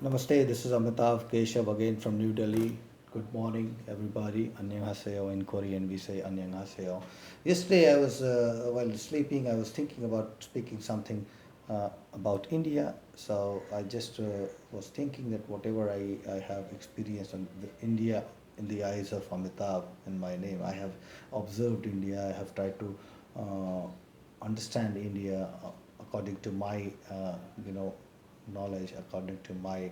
Namaste, this is Amitabh Keshav again from New Delhi. Good morning, everybody. Annyeonghaseyo. In Korean, we say Annyeonghaseyo. Yesterday, while sleeping, I was thinking about speaking something about India. So I just was thinking that whatever I have experienced on India in the eyes of Amitabh and my name, I have observed India. I have tried to understand India according to my, you know, knowledge, according to my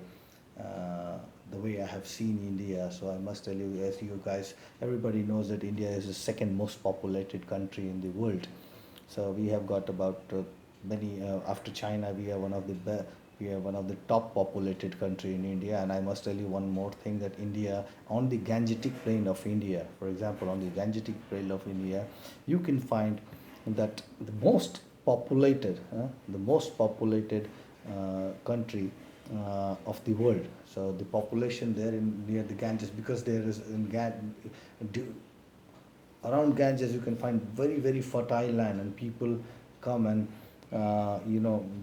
the way I have seen India. So I must tell you, as you guys, everybody knows that India is the second most populated country in the world. So we have got about many after China, we are one of the top populated country in India. And I must tell you one more thing, that India, on the Gangetic plain of India, for example, on the Gangetic plain of India, you can find that the most populated country of the world. So the population there in near the Ganges, because there is around Ganges you can find very fertile land, and people come and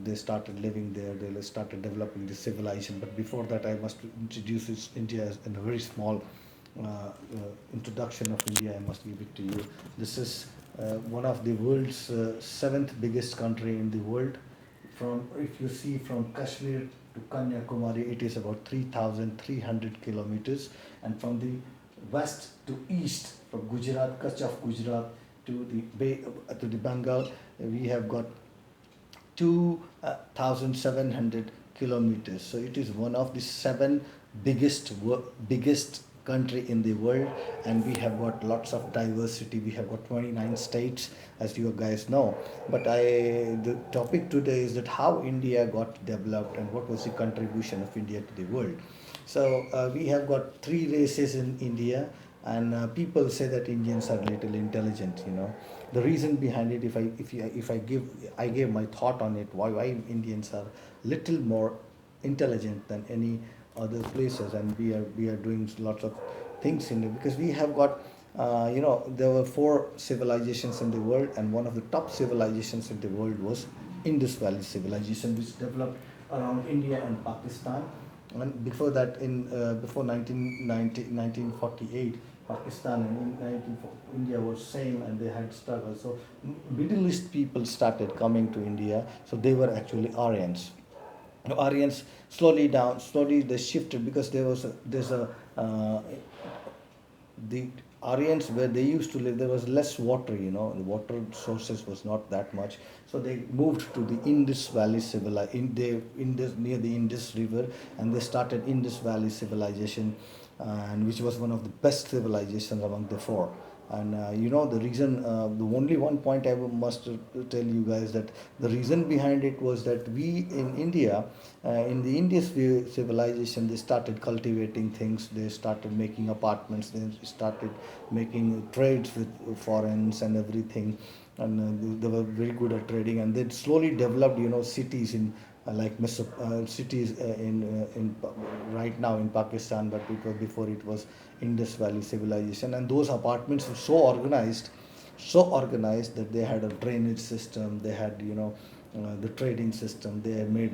they started living there. They started developing the civilization. But before that, I must introduce India as in a very small introduction of India. I must give it to you. This is one of the world's seventh biggest country in the world. From, if you see, from Kashmir to Kanyakumari, it is about 3,300 kilometers, and from the west to east, from Gujarat, Kutch of Gujarat to the Bay to the Bengal, we have got 2,700 kilometers. So it is one of the seven biggest country in the world, and we have got lots of diversity. We have got 29 states, as you guys know. But the topic today is that how India got developed and what was the contribution of India to the world. So we have got three races in India, and people say that Indians are little intelligent. The reason behind it, if I gave my thought on it, why Indians are little more intelligent than any other places, and we are doing lots of things in it, because we have got there were four civilizations in the world, and one of the top civilizations in the world was Indus Valley civilization, which developed around India and Pakistan. And before that, in before 1948, Pakistan and India were same, and they had struggled. So Middle East people started coming to India. So they were actually Aryans. Aryans slowly they shifted, because there's a the Aryans, where they used to live, there was less water. The water sources was not that much, so they moved to the Indus Valley near the Indus River, and they started Indus Valley civilization, and which was one of the best civilizations among the four. And the reason, the only one point I must tell you guys, that the reason behind it was that we in India, in the Indus civilization, they started cultivating things. They started making apartments. They started making trades with foreigners and everything, and they were very good at trading. And they slowly developed, cities in cities in right now in Pakistan, but it was before, it was Indus Valley civilization. And those apartments were so organized that they had a drainage system. They had the trading system. They had made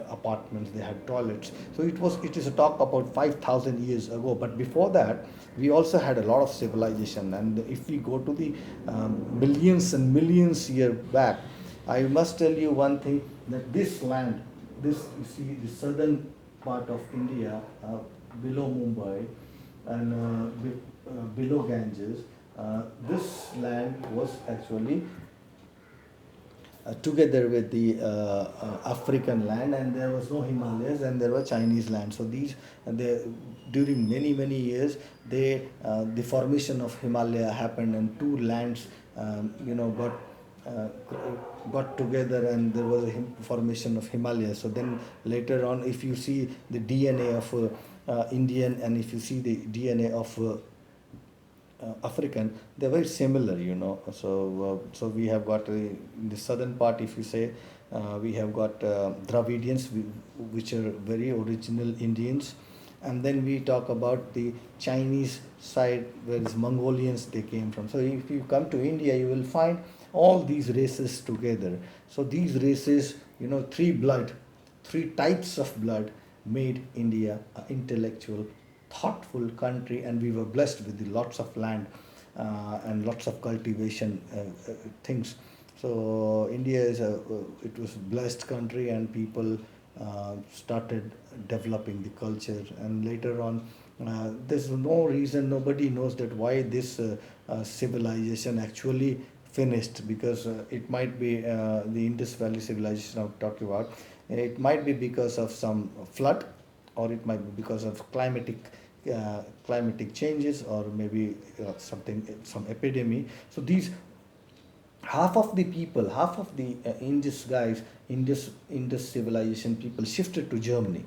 apartments. They had toilets. So it is a talk about 5,000 years ago. But before that, we also had a lot of civilization. And if we go to the millions and millions years back, I must tell you one thing, that this land, this, you see, the southern part of India, below Mumbai, and below Ganges, this land was actually together with the African land, and there was no Himalayas, and there were Chinese land. So during many years, the formation of Himalaya happened, and two lands uh, got together, and there was a formation of Himalaya. So then later on, if you see the DNA of Indian, and if you see the DNA of African, they're very similar. So we have got in the southern part, if you say, we have got Dravidians, which are very original Indians. And then we talk about the Chinese side, where it's Mongolians they came from. So if you come to India, you will find all these races together. So these races, three types of blood, made India an intellectual, thoughtful country, and we were blessed with the lots of land and lots of cultivation things. So India is it was a blessed country, and people started developing the culture. And later on, there's no reason, nobody knows that why this civilization actually finished, because it might be the Indus Valley civilization I'm talking about. It might be because of some flood, or it might be because of climatic changes, or maybe some epidemic. So these half of the Indus guys, Indus civilization people shifted to Germany,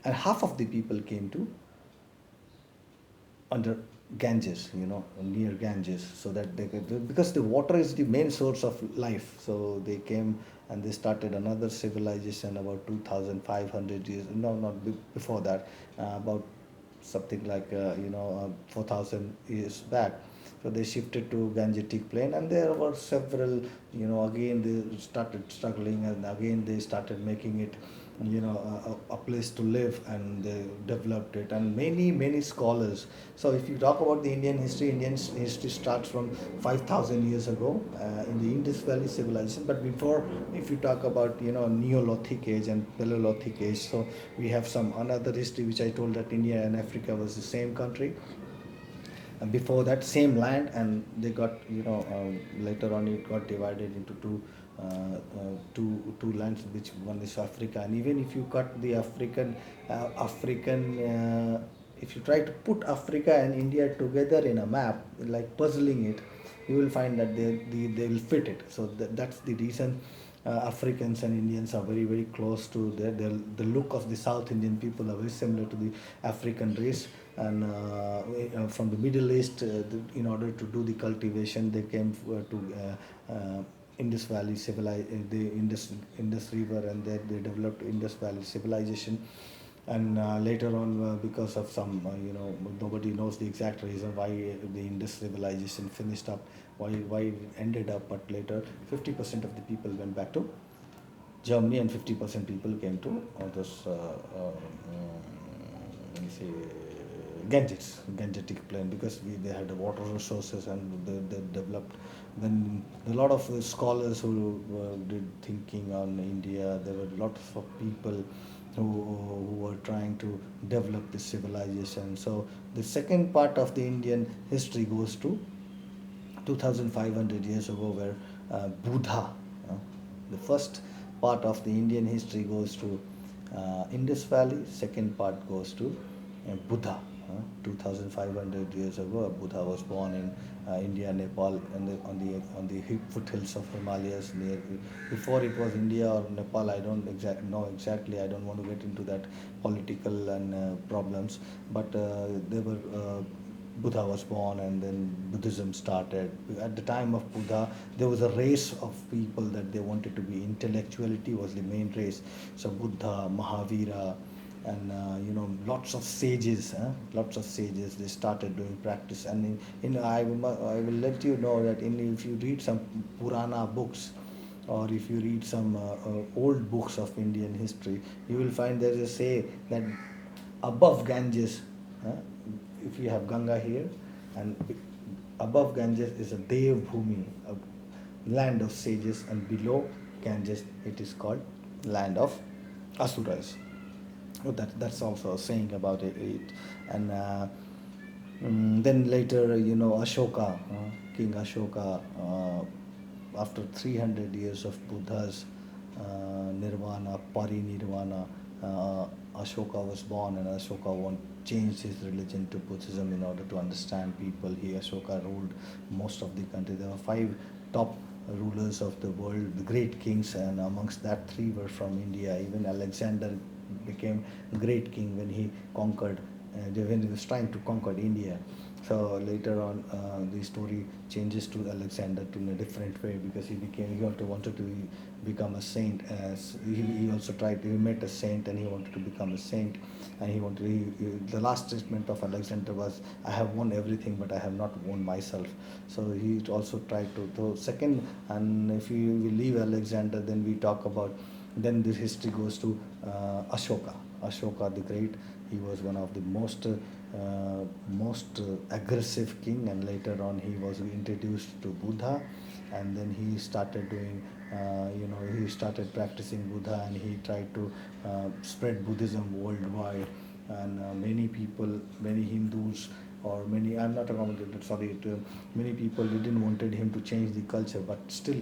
and half of the people came to under Ganges, near Ganges, so that they could, because the water is the main source of life. So they came and they started another civilization about 2,500 years. No, not before that, about something like 4,000 years back. So they shifted to Gangetic plain, and there were several. Again they started struggling, and again they started making it a place to live, and they developed it, and many scholars. So if you talk about the Indian history starts from 5,000 years ago in the Indus Valley civilization. But before, if you talk about Neolithic age and Paleolithic age, so we have some another history which I told, that India and Africa was the same country, and before that same land, and they got later on it got divided into two lands, which one is Africa. And even if you cut the African if you try to put Africa and India together in a map, like puzzling it, you will find that they will fit it. So that's the reason Africans and Indians are very close to the look of the South Indian people are very similar to the African race. And from the Middle East, in order to do the cultivation, they came to Indus Valley the Indus River, and they developed Indus Valley civilization. And later on, because of some nobody knows the exact reason why the Indus civilization finished up, why it ended up, but later 50% of the people went back to Germany, and 50% people came to this let me say Gangetic plain, because they had the water resources, and they developed. Then a lot of scholars who did thinking on India. There were lots of people who were trying to develop this civilization. So the second part of the Indian history goes to 2,500 years ago, where Buddha, the first part of the Indian history goes to Indus Valley. Second part goes to Buddha. 2,500 years ago, Buddha was born in India, Nepal, and on the foothills of Himalayas. Near, before it was India or Nepal, I don't know exactly. I don't want to get into that political and problems. But there were. Buddha was born, and then Buddhism started. At the time of Buddha, there was a race of people that they wanted to be. Intellectuality was the main race. So Buddha, Mahavira, and lots of sages, they started doing practice. And I will let you know that if you read some Purana books, or if you read some old books of Indian history, you will find there is a say that above Ganges, uh, if you have Ganga here, and above Ganges is a Dev Bhumi, a land of sages, and below Ganges it is called land of Asuras. Oh, that's also a saying about it. And then later, Ashoka, King Ashoka, after 300 years of Buddha's nirvana, parinirvana, Ashoka was born, and Ashoka changed his religion to Buddhism in order to understand people. Ashoka ruled most of the country. There were five top rulers of the world, the great kings, and amongst that, three were from India. Even Alexander became great king when he conquered, when he was trying to conquer India. So later on, the story changes to Alexander to in a different way, because he also wanted to become a saint. He also he met a saint, and he wanted to become a saint. And the last statement of Alexander was, "I have won everything, but I have not won myself." So he also tried to. So second, and if we leave Alexander, then we talk about. Then this history goes to Ashoka. Ashoka the Great. He was one of the most aggressive king, and later on he was introduced to Buddha, and then he started doing, he started practicing Buddha, and he tried to spread Buddhism worldwide. And many people, many Hindus, or many, I'm not talking about, sorry, many people didn't wanted him to change the culture, but still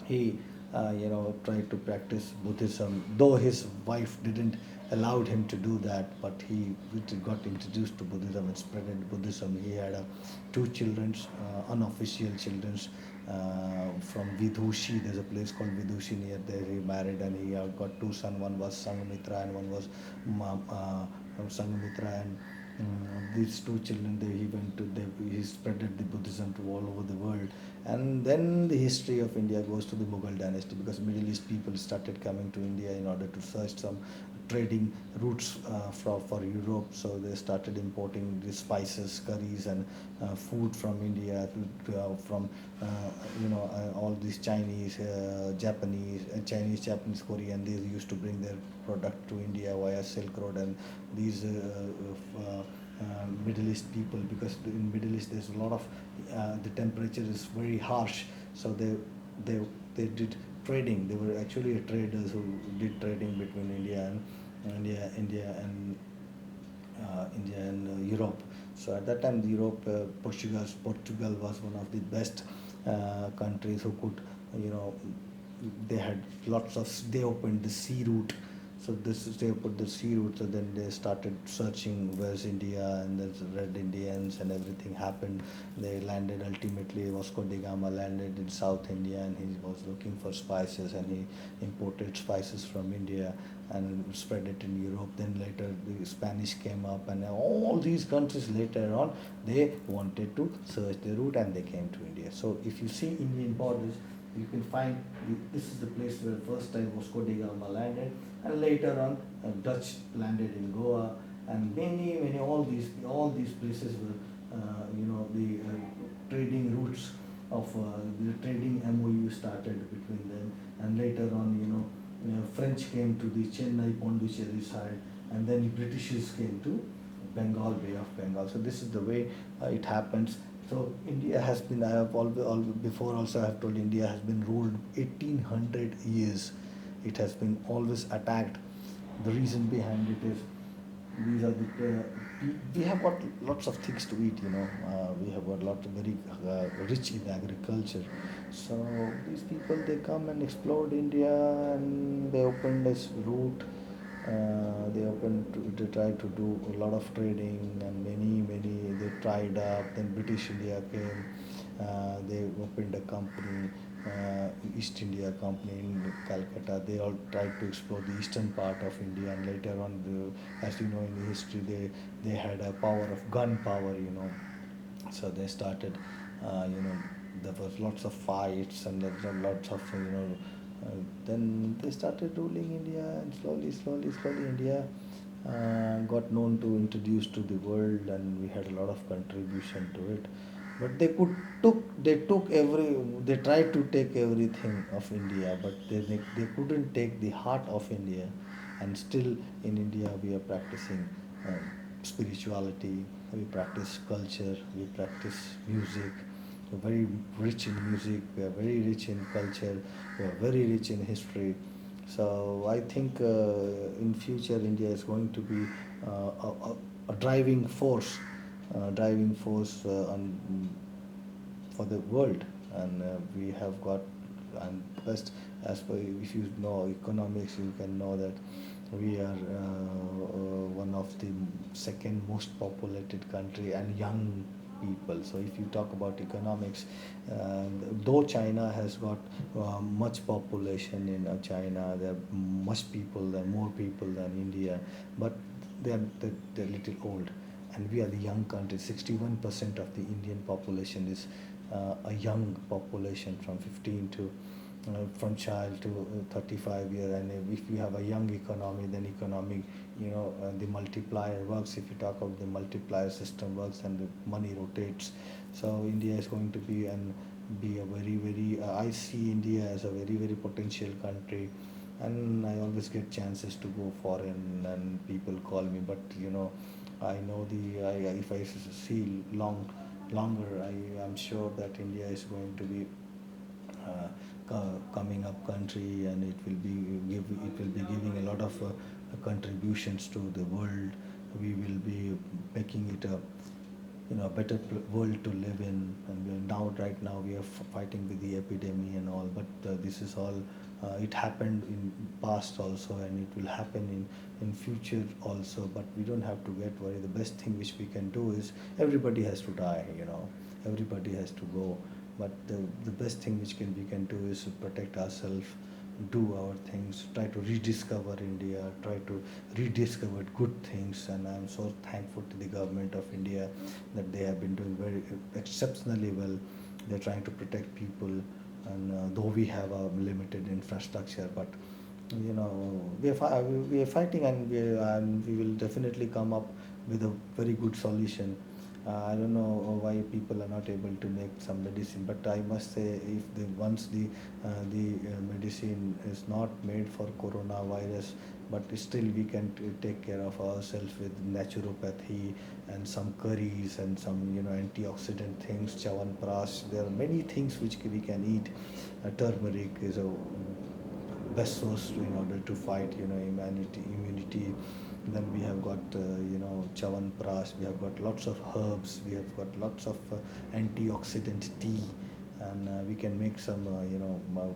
he tried to practice Buddhism, though his wife didn't allowed him to do that, but he got introduced to Buddhism and spread Buddhism. He had two children, unofficial children, from Vidushi. There's a place called Vidushi near there. He married, and he got two sons. One was Sangamitra and one was Sangamitra, and these two children, he spread the Buddhism to all over the world. And then the history of India goes to the Mughal dynasty, because Middle East people started coming to India in order to search some trading routes for Europe. So they started importing the spices, curries, and food from India, from all these Chinese, Japanese, Korean. They used to bring their product to India via Silk Road, and these Middle East people, because in Middle East there's a lot of the temperature is very harsh, so they they did trading. They were actually traders who did trading between India and Europe. So at that time, Portugal was one of the best countries who could, you know, they had they opened the sea route. So this is, they put the sea route. So then they started searching where's India, and there's Red Indians, and everything happened. They landed ultimately. Vasco da Gama landed in South India, and he was looking for spices, and he imported spices from India and spread it in Europe. Then later the Spanish came up, and all these countries later on they wanted to search the route, and they came to India. So if you see Indian borders, you can find this is the place where first time Vasco da Gama landed, and later on Dutch landed in Goa, and many all these places were the trading routes of the trading MOU started between them, and later on French came to the Chennai Pondicherry side, and then the Britishers came to Bengal, Bay of Bengal. So this is the way it happens. So India has been, I have before also I have told, India has been ruled 1800 years. It has been always attacked. The reason behind it is these are we have got lots of things to eat. We have got lot of very rich in agriculture. So these people, they come and explored India, and they opened this route. They tried to do a lot of trading, and many they tried up. Then British India came. They opened a company, East India Company in Calcutta. They all tried to explore the eastern part of India, and later on, as you know in the history, they had a power of gun power. So they started, there was lots of fights, and there were lots of then they started ruling India, and slowly India got known to introduce to the world, and we had a lot of contribution to it. But they tried to take everything of India, but they couldn't take the heart of India. And still in India we are practicing spirituality, we practice culture, we practice music. We're very rich in music, we are very rich in culture, we are very rich in history. So I think in future India is going to be a driving force for the world. And we have got, and best, as per, if you know economics, you can know that we are one of the second most populated country, and young people. So if you talk about economics, though China has got much population in China, there are more people than India, but they're little old, and we are the young country. 61% of the Indian population is a young population, from 15 to from child to 35 years. And if you have a young economy, then economic, the multiplier works. If you talk about the multiplier system works, and the money rotates. So India is going to be a very I see India as a very potential country. and I always get chances to go foreign, and people call me. But I know if I see longer, I'm sure that India is going to be coming up country, and it will be giving a lot of contributions to the world. We will be making it a better world to live in. And now right now we are fighting with the epidemic and all, but this is all it happened in past also, and it will happen in future also, but we don't have to get worried. The best thing which we can do is, everybody has to die, everybody has to go, but the best thing which we can do is to protect ourselves, do our things, try to rediscover India, try to rediscover good things. And I'm so thankful to the government of India that they have been doing very exceptionally well. They're trying to protect people, and though we have a limited infrastructure, but we are fighting, and we will definitely come up with a very good solution. I don't know why people are not able to make some medicine, but I must say, if once the medicine is not made for coronavirus, but still we can take care of ourselves with naturopathy and some curries and some antioxidant things, chawanprash. There are many things which we can eat. Turmeric is a best source in order to fight immunity. Then we have got chawanprash, we have got lots of herbs, we have got lots of antioxidant tea, and we can make some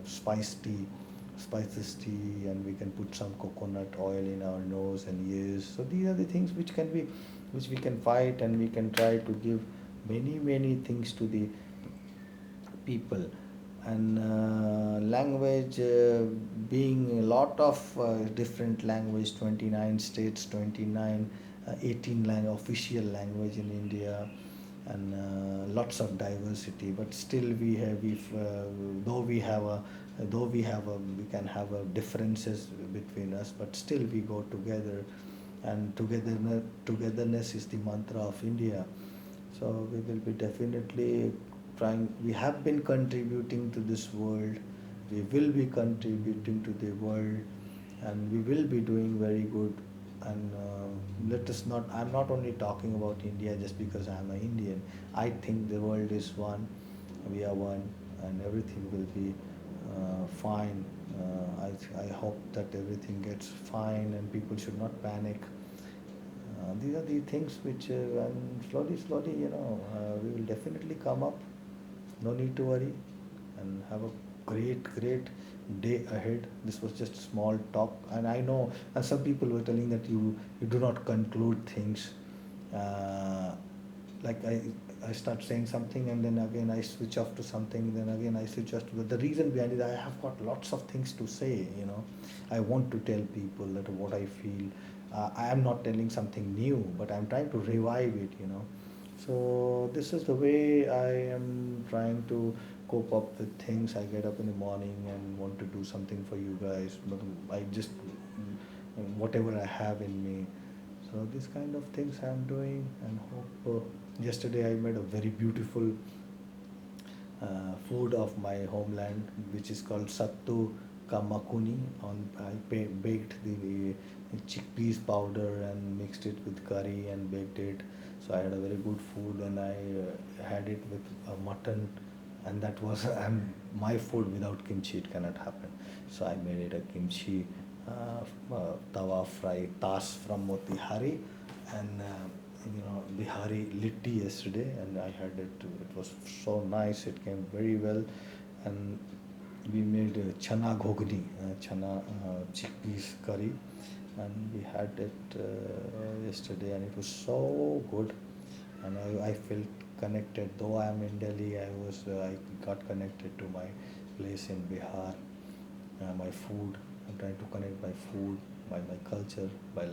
spices tea, and we can put some coconut oil in our nose and ears. So these are the things which we can fight, and we can try to give many things to the people. And language, being a lot of different language, 29 states, 29 18 official language in India, and lots of diversity. But still we have, if though we have a we can have a differences between us, but still we go together, and togetherness is the mantra of India. So we will be definitely trying. We have been contributing to this world. We will be contributing to the world, and we will be doing very good. And let us not. I'm not only talking about India just because I'm an Indian. I think the world is one. We are one, and everything will be fine. I hope that everything gets fine, and people should not panic. These are the things which, and slowly, we will definitely come up. No need to worry, and have a great day ahead. This was just a small talk, and I know, and some people were telling that you do not conclude things. Uh, like I start saying something, and then again I switch off to something, then again I switch off to the reason behind it. I have got lots of things to say. I want to tell people that what I feel. I am not telling something new, but I'm trying to revive it. So this is the way I am trying to cope up with things. I get up in the morning and want to do something for you guys, but I just whatever I have in me. So these kind of things I'm doing, and hope. Yesterday I made a very beautiful food of my homeland, which is called sattu kamakuni. Baked the chickpeas powder and mixed it with curry and baked it. So I had a very good food, and I had it with mutton, and that was my food. Without kimchi it cannot happen. So I made it a kimchi tawa fry tas from Motihari, and Bihari litti yesterday, and I had it. It was so nice. It came very well, and we made chana ghogni, chana chickpeas curry, and we had it yesterday, and it was so good. And I felt connected. Though I am in Delhi, I got connected to my place in Bihar, my food. I'm trying to connect my food, by my culture, by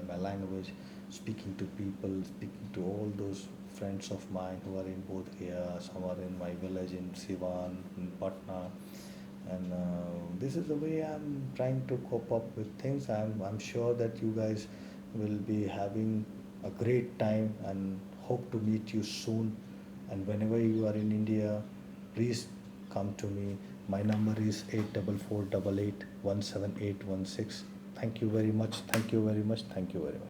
my language, speaking to people, speaking to all those friends of mine who are in both here. Some are in my village in Sivan, in Patna, and this is the way I'm trying to cope up with things. I'm sure that you guys will be having a great time, and hope to meet you soon. And whenever you are in India, please come to me. My number is 84488 17816. Thank you very much. Thank you very much. Thank you very much.